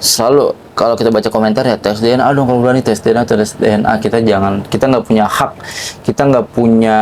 selalu kalau kita baca komentar ya tes DNA dong, kalau berani tes DNA, tes DNA. Kita jangan, kita nggak punya hak, kita nggak punya.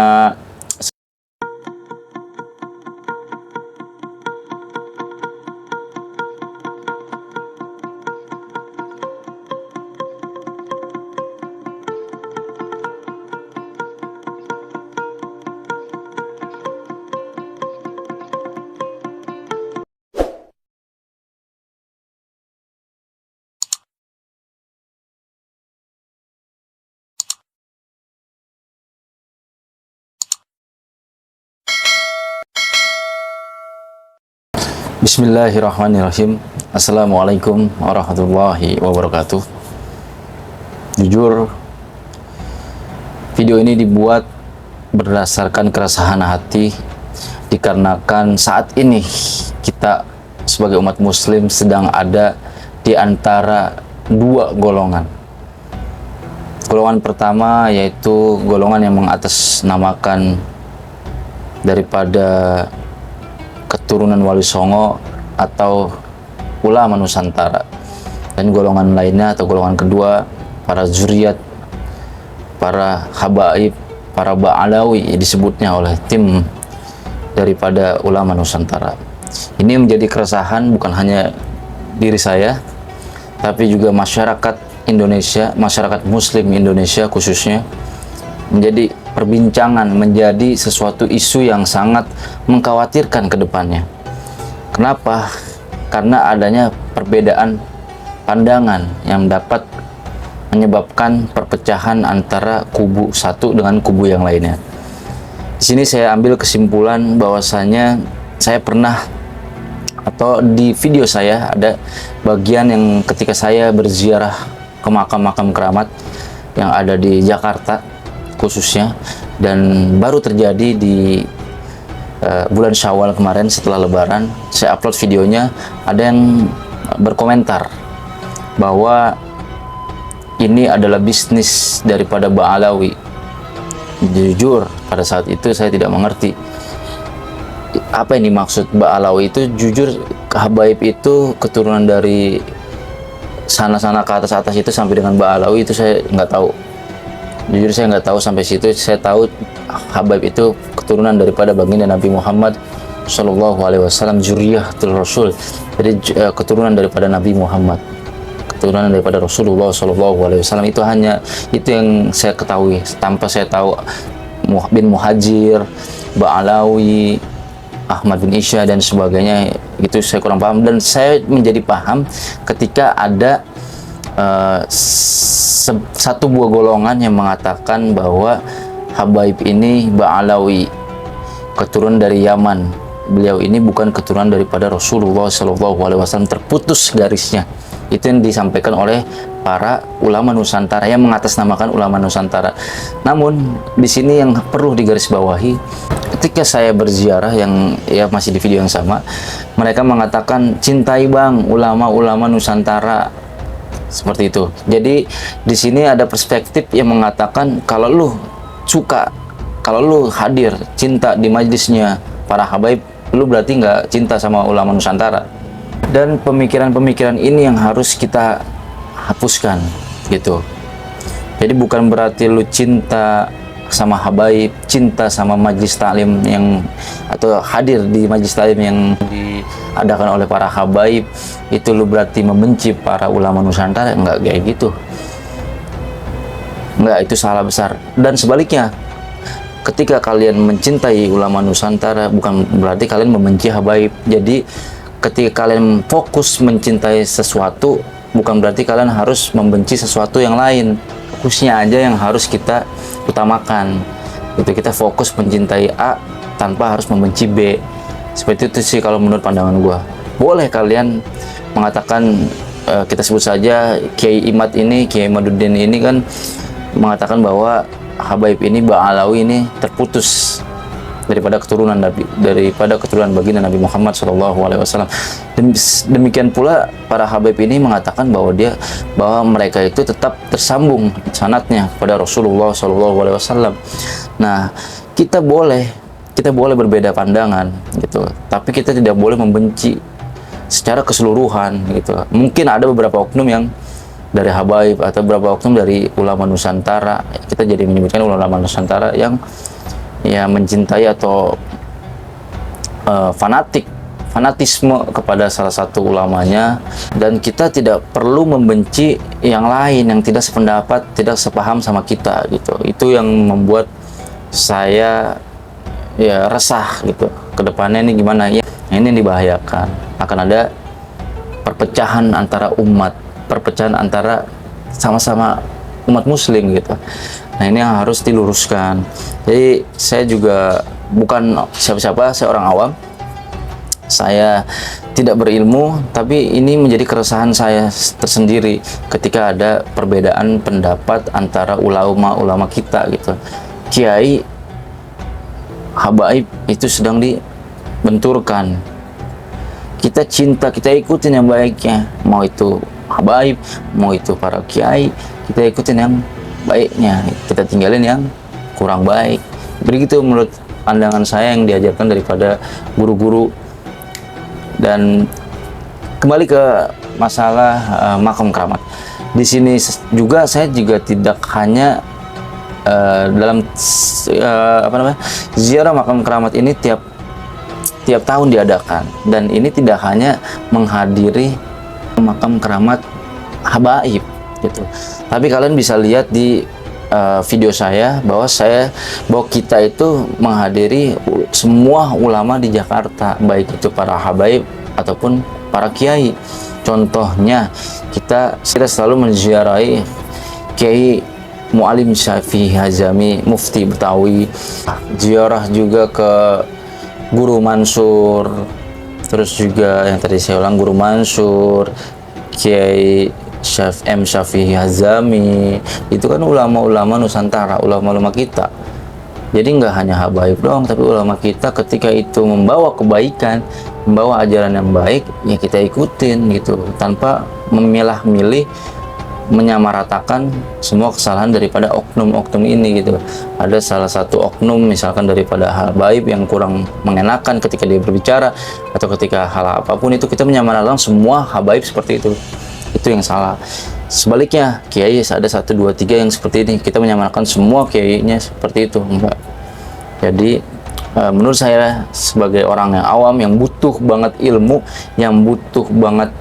Bismillahirrahmanirrahim. Assalamualaikum warahmatullahi wabarakatuh. Jujur, video ini dibuat berdasarkan keresahan hati, dikarenakan saat ini kita sebagai umat muslim sedang ada di antara dua golongan. Golongan pertama yaitu golongan yang mengatasnamakan daripada keturunan Wali Songo atau ulama Nusantara, dan golongan lainnya atau golongan kedua para zuriat, para habaib, para ba'alawi disebutnya oleh tim daripada ulama Nusantara. Ini menjadi keresahan bukan hanya diri saya, tapi juga masyarakat Indonesia, masyarakat muslim Indonesia khususnya, menjadi perbincangan, menjadi sesuatu isu yang sangat mengkhawatirkan ke depannya. Kenapa? Karena adanya perbedaan pandangan yang dapat menyebabkan perpecahan antara kubu satu dengan kubu yang lainnya. Di sini saya ambil kesimpulan bahwasanya saya pernah, atau di video saya ada bagian yang ketika saya berziarah ke makam-makam keramat yang ada di Jakarta khususnya, dan baru terjadi di bulan Syawal kemarin setelah Lebaran. Saya upload videonya, ada yang berkomentar bahwa ini adalah bisnis daripada Ba'alawi. Jujur pada saat itu saya tidak mengerti apa yang dimaksud Ba'alawi itu. Jujur, habaib itu keturunan dari sana-sana ke atas-atas itu sampai dengan Ba'alawi itu saya nggak tahu. Jujur saya nggak tahu sampai situ. Saya tahu habaib itu keturunan daripada baginda Nabi Muhammad Shallallahu Alaihi Wasallam, zuriyatul Rasul. Jadi keturunan daripada Nabi Muhammad, keturunan daripada Rasulullah Shallallahu Alaihi Wasallam. Itu hanya itu yang saya ketahui, tanpa saya tahu bin Muhajir, Ba'alawi, Ahmad bin Isya dan sebagainya. Itu saya kurang paham, dan saya menjadi paham ketika ada satu buah golongan yang mengatakan bahwa habaib ini Ba'alawi, keturunan dari Yaman. Beliau ini bukan keturunan daripada Rasulullah SAW, terputus garisnya. Itu yang disampaikan oleh para ulama Nusantara yang mengatasnamakan ulama Nusantara. Namun di sini yang perlu digarisbawahi, ketika saya berziarah, yang ya masih di video yang sama, mereka mengatakan cintai bang ulama-ulama Nusantara. Seperti itu. Jadi di sini ada perspektif yang mengatakan kalau lu suka, kalau lu hadir cinta di majlisnya para habaib, lu berarti nggak cinta sama ulama Nusantara. Dan pemikiran-pemikiran ini yang harus kita hapuskan gitu. Jadi bukan berarti lu cinta sama habaib, cinta sama majlis taklim yang, atau hadir di majlis taklim yang diadakan oleh para habaib, itu lu berarti membenci para ulama Nusantara. Enggak kayak gitu. Enggak, itu salah besar. Dan sebaliknya, ketika kalian mencintai ulama Nusantara, bukan berarti kalian membenci habaib. Jadi ketika kalian fokus mencintai sesuatu, bukan berarti kalian harus membenci sesuatu yang lain. Fokusnya aja yang harus kita utamakan. Itu kita fokus mencintai A tanpa harus membenci B. Seperti itu sih kalau menurut pandangan gua. Boleh kalian mengatakan, kita sebut saja Kiai Imad ini, Kiai Imaduddin ini kan mengatakan bahwa habaib ini Ba'alawi ini terputus daripada keturunan Nabi, daripada keturunan baginda Nabi Muhammad SAW. Demikian pula para habaib ini mengatakan bahwa mereka itu tetap tersambung sanadnya pada Rasulullah SAW. Nah, kita boleh berbeda pandangan gitu, tapi kita tidak boleh membenci secara keseluruhan gitu. Mungkin ada beberapa oknum yang dari habaib atau beberapa oknum dari ulama Nusantara, kita jadi menyebutkan ulama Nusantara yang ya mencintai atau fanatisme kepada salah satu ulamanya, dan kita tidak perlu membenci yang lain yang tidak sependapat, tidak sepaham sama kita gitu. Itu yang membuat saya ya resah gitu. Kedepannya ini gimana ya? Ini dibahayakan, akan ada perpecahan antara umat, perpecahan antara sama-sama umat muslim gitu. Nah, ini yang harus diluruskan. Jadi saya juga bukan siapa-siapa, saya orang awam, saya tidak berilmu, tapi ini menjadi keresahan saya tersendiri ketika ada perbedaan pendapat antara ulama-ulama kita gitu. Kiai, habaib itu sedang dibenturkan. Kita cinta, kita ikutin yang baiknya, mau itu habaib, mau itu para kiai, kita ikutin yang baiknya, kita tinggalin yang kurang baik. Begitu menurut pandangan saya yang diajarkan daripada guru-guru. Dan kembali ke masalah makam keramat, di sini juga saya juga tidak hanya dalam ziarah makam keramat ini tiap tahun diadakan, dan ini tidak hanya menghadiri makam keramat habaib gitu, tapi kalian bisa lihat di video saya bahwa kita itu menghadiri semua ulama di Jakarta, baik itu para habaib ataupun para kiai. Contohnya kita selalu menziarahi Kiai Mu'alim Syafi'i Hazami, Mufti Betawi, ziarah juga ke Guru Mansur, terus juga yang tadi saya ulang, Guru Mansur, Kiai M. Syafi'i Hazami, itu kan ulama-ulama Nusantara, ulama-ulama kita. Jadi nggak hanya habaib doang, tapi ulama kita ketika itu membawa kebaikan, membawa ajaran yang baik, ya kita ikutin gitu, tanpa memilah-milih, menyamaratakan semua kesalahan daripada oknum-oknum ini gitu. Ada salah satu oknum misalkan daripada habaib yang kurang mengenakan ketika dia berbicara, atau ketika hal apapun itu kita menyamaratakan semua habaib seperti itu yang salah. Sebaliknya, kiai ada 1, 2, 3 yang seperti ini, kita menyamaratakan semua kiainya seperti itu, enggak. Jadi menurut saya sebagai orang yang awam, yang butuh banget ilmu, yang butuh banget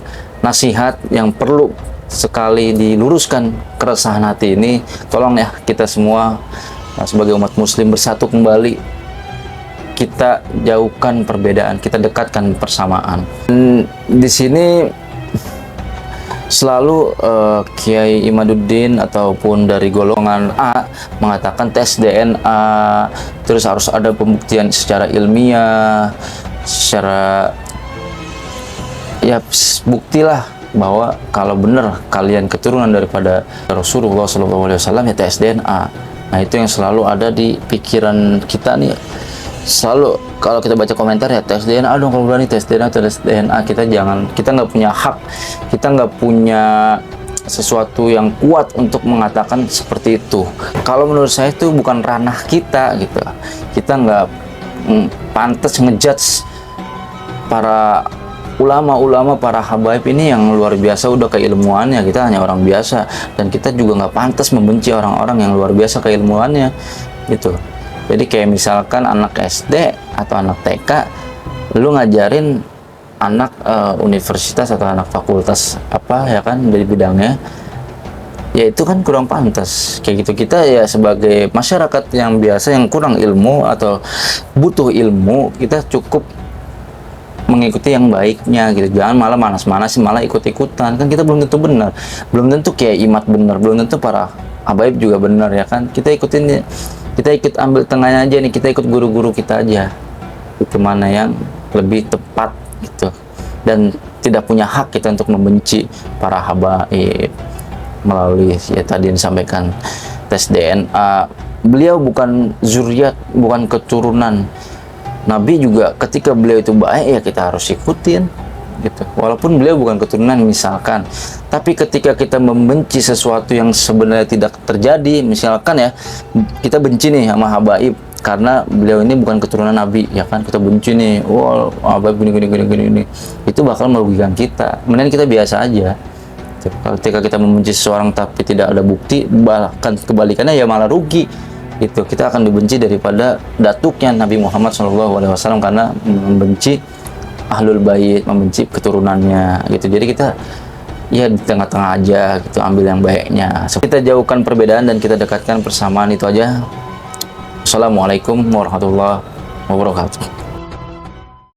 nasihat, yang perlu sekali diluruskan keresahan hati ini, tolong ya kita semua sebagai umat muslim bersatu kembali, kita jauhkan perbedaan, kita dekatkan persamaan. Dan di sini selalu Kiai Imaduddin ataupun dari golongan A mengatakan tes DNA, terus harus ada pembuktian secara ilmiah, secara ya buktilah bahwa kalau benar kalian keturunan daripada Rasulullah SAW, ya tes DNA. Nah, itu yang selalu ada di pikiran kita nih. Selalu kalau kita baca komentar, ya tes DNA dong, kalau berani tes DNA, tes DNA. Kita nggak punya hak, kita nggak punya sesuatu yang kuat untuk mengatakan seperti itu. Kalau menurut saya itu bukan ranah kita gitu. Kita nggak pantas ngejudge para ulama-ulama, para habaib ini yang luar biasa udah keilmuannya. Kita hanya orang biasa, dan kita juga nggak pantas membenci orang-orang yang luar biasa keilmuannya gitu. Jadi kayak misalkan anak SD atau anak TK, lu ngajarin anak universitas atau anak fakultas apa ya kan dari bidangnya, ya itu kan kurang pantas. Kayak gitu, kita ya sebagai masyarakat yang biasa yang kurang ilmu atau butuh ilmu, kita cukup mengikuti yang baiknya gitu. Jangan malah manas-manasin, malah ikut-ikutan. Kan kita belum tentu benar, belum tentu kayak Imat benar, belum tentu para habaib juga benar ya kan. Kita ikutin, kita ikut ambil tengahnya aja nih, kita ikut guru-guru kita aja, itu mana yang lebih tepat gitu. Dan tidak punya hak kita untuk membenci para habaib melalui ya tadi yang disampaikan tes DNA. Beliau bukan zuriat, bukan keturunan Nabi juga. Ketika beliau itu baik, ya kita harus ikutin gitu. Walaupun beliau bukan keturunan misalkan, tapi ketika kita membenci sesuatu yang sebenarnya tidak terjadi, misalkan ya kita benci nih sama habaib, karena beliau ini bukan keturunan Nabi, ya kan, kita benci nih, wah abah gini, itu bakal merugikan kita. Mending kita biasa aja. Ketika kita membenci seseorang tapi tidak ada bukti, bahkan kebalikannya ya malah rugi. Itu kita akan dibenci daripada datuknya Nabi Muhammad SAW, karena membenci ahlul bait, membenci keturunannya gitu. Jadi kita ya di tengah-tengah aja gitu, ambil yang baiknya. Kita jauhkan perbedaan dan kita dekatkan persamaan, itu aja. Assalamualaikum warahmatullahi wabarakatuh.